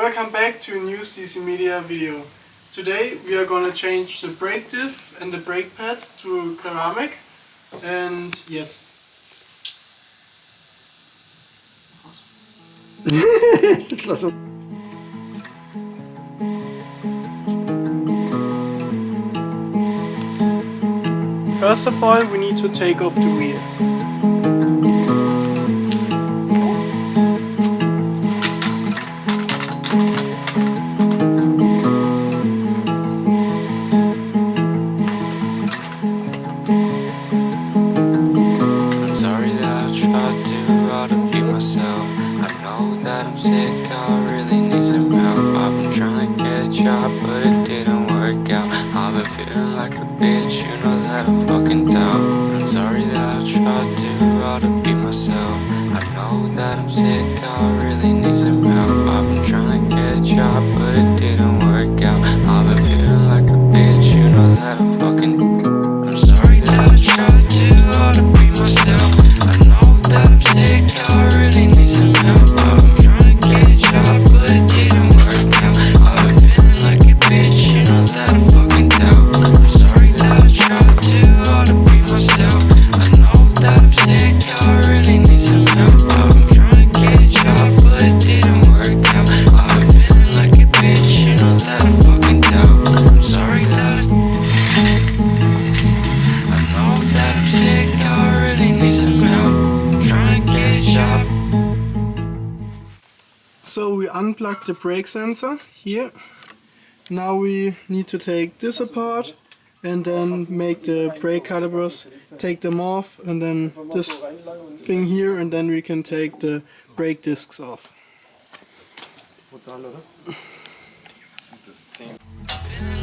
Welcome back to a new CC Media video. Today we are gonna change the brake discs and the brake pads to ceramic. And yes. First of all, we need to take off the wheel. I'm sick, I really need some help. I've been trying to get a job, but it didn't work out. I've been feeling like a bitch, you know that I'm fucking down. I'm sorry that I tried too hard to be myself. I know that I'm sick, I really need some help. I've been trying to get a job, but it didn't work out. I've been feeling like a bitch, you know that I'm fucking. I'm sorry that I tried too hard to be myself. I know that I'm sick, I really need some help. But it didn't work out. I've been feeling like a bitch, you know that I'm fucking down. I'm sorry that I tried too hard to be myself. I know that I'm sick, I really need some help. I've been trying to get a job, but it didn't work out. I've been feeling like a bitch, you know that I'm fucking down. I'm sorry that I know that I'm sick, I really need some help. I'm trying to get a job. So we unplugged the brake sensor here. Now we need to take this apart and then make the brake calipers, take them off, and then this thing here, and then we can take the brake discs off. Feeling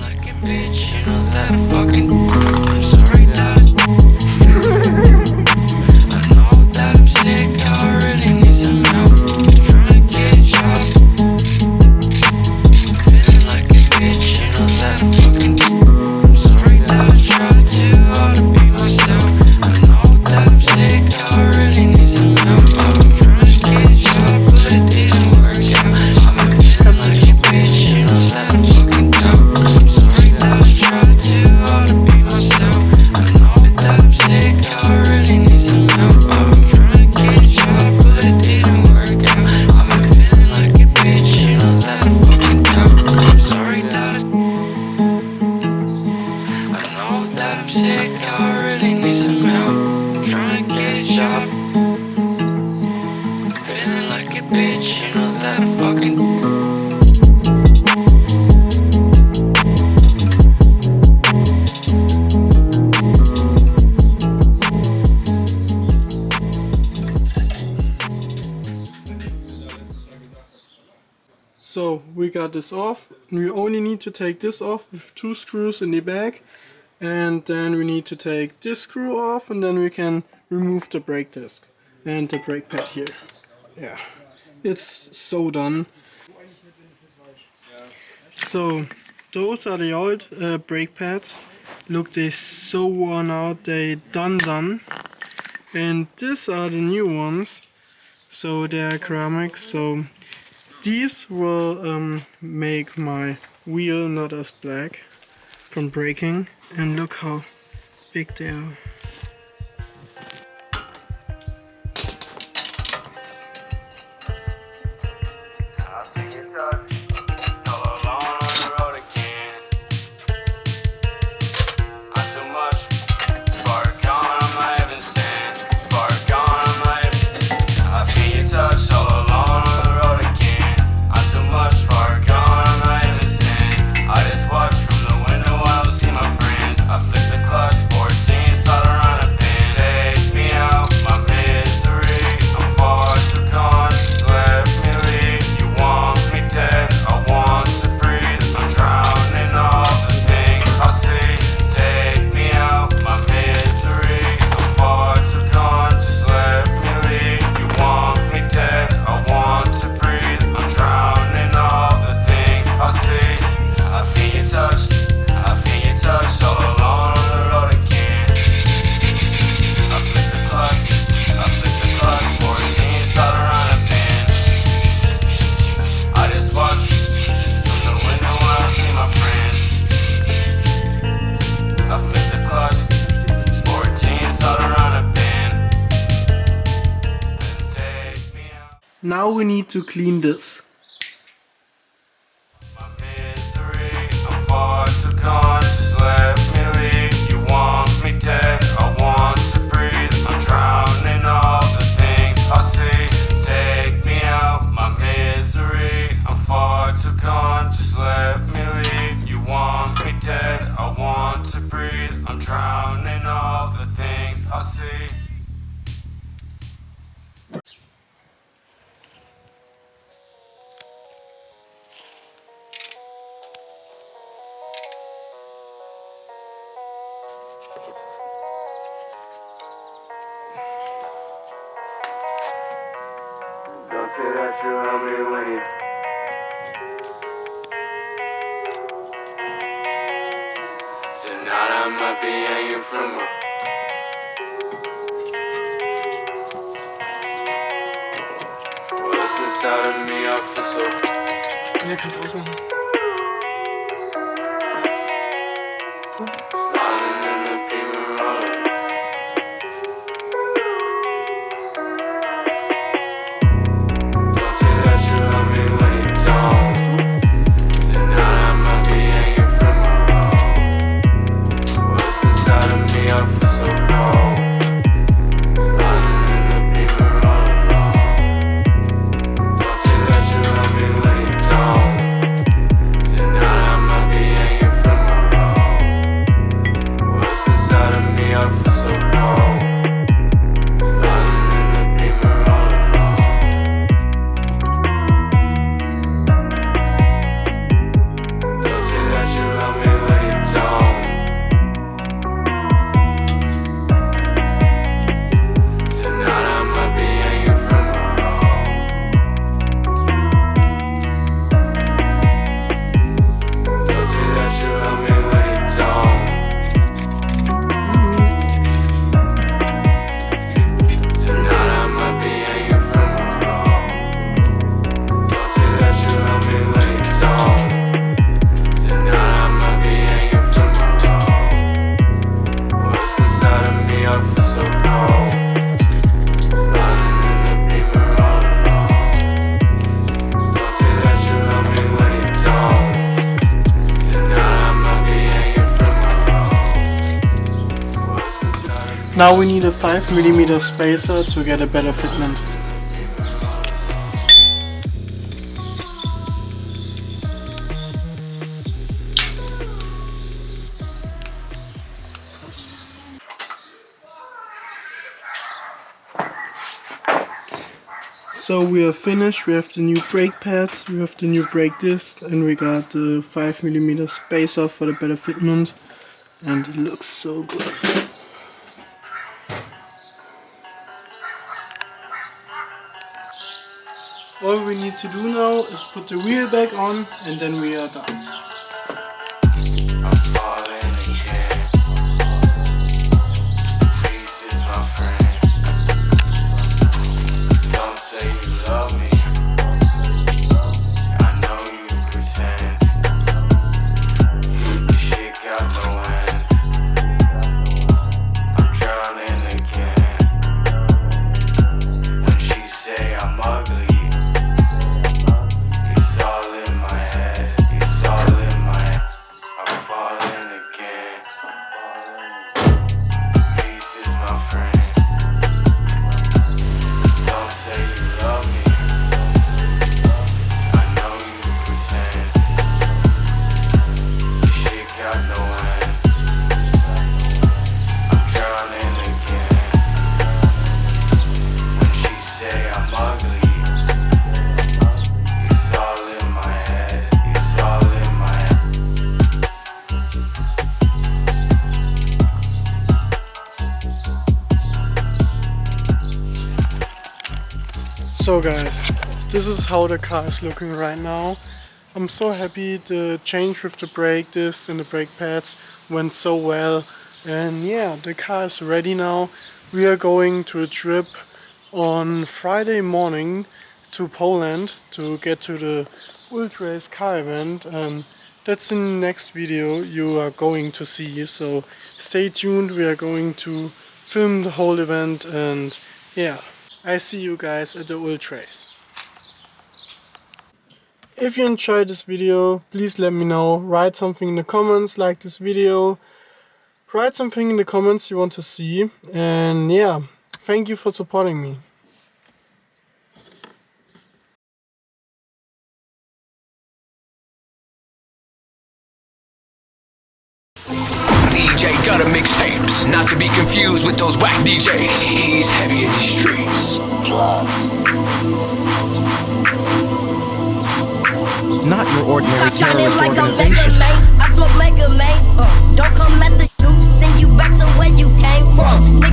like a bitch, you know that I'm fucking. I'm sorry that I know that I'm sick, I really need some help. I'm trying to get a job. Feeling like a bitch, you know that I'm fucking. I'm sorry that I tried too hard to be myself. I know that I'm sick, I really need some help. I've been trying to get a job, but it didn't work out. I've been feeling like a bitch, you know that I'm fucking down. I'm sorry that I tried too hard to be myself. I know that I'm sick, I really need some help. I've been trying to get a job, but it didn't work out. I've been feeling like a bitch, you know that I'm fucking down. I'm sorry that I know that I'm sick, I really need some help. I'm trying to get a job. Feeling like a bitch, you know that I'm fucking. So we got this off, and we only need to take this off with 2 screws in the back, and then we need to take this screw off, and then we can remove the brake disc and the brake pad here. Yeah, it's so done. So those are the old brake pads. Look, they're so worn out, they done. And these are the new ones. So they are ceramic. So these will make my wheel not as black from braking, and look how big they are. I just watch from the window while I see my friends. I flip the clutch, 14, start now we need to clean this. My misery, I'm far too conscious, let me leave. You want me dead, I want to breathe. I'm drowning all the things I see. Take me out, my misery, I'm far too conscious, let me leave. You want me dead, I want to breathe. I'm drowning all the things I see. Don't say that you love me when you. Tonight I might be hanging from a. What's inside of me, I feel so. Ja, kannst ausmachen. Sliding in the beamer roller. Don't say that you love me when you don't. Tonight I might be hanging from a rope. What's inside of me, I feel so cold. Sliding in the beamer all alone. Don't say that you love me when you don't. Tonight I might be hanging from a rope. What's inside of me, I feel so cold. Sliding in the beamer all alone. Don't say that you love me when you don't. Tonight I might be hanging from a rope. Don't say that you love me when you don't. Tonight I might be hanging from a rope. Don't say that you love me when you don't. Tonight I might be hanging from a rope. What's inside of me, I feel so cold. Sliding in the beamer all alone. Don't say that you love me when you don't. Tonight I might be hanging from a rope. What's inside of me? Now we need a 5mm spacer to get a better fitment. So we are finished, we have the new brake pads, we have the new brake disc, and we got the 5mm spacer for the better fitment, and it looks so good. All we need to do now is put the wheel back on, and then we are done. I'm falling again. Peace is my friend. Don't say you love me. I know you pretend. This shit got no end. I'm drowning again. When she say I'm ugly, it's all in my head. It's all in my head. I'm falling again. Peace is my friend. Don't say you love me. I know you pretend. This shit got no end. I'm drowning again. When she say I'm ugly, it's all in my head. It's all in my head. So guys, this is how the car is looking right now. I'm so happy the change with the brake discs and the brake pads went so well. And yeah, the car is ready now. We are going to a trip on Friday morning to Poland to get to the Ultra Race car event. That's in the next video you are going to see. So stay tuned, we are going to film the whole event, and yeah, I see you guys at the Ultra Race. if you enjoyed this video, please let me know. Write something in the comments, like this video. Write something in the comments you want to see. And yeah, thank you for supporting me. DJ Gutter mixtapes, not to be confused with those whack DJs. He's heavy in these streets. Not your ordinary Shining terrorist like I'm organization. Mega Man. I smoke Mega Man. Don't come at the you, send you back to where you came from. Nigga,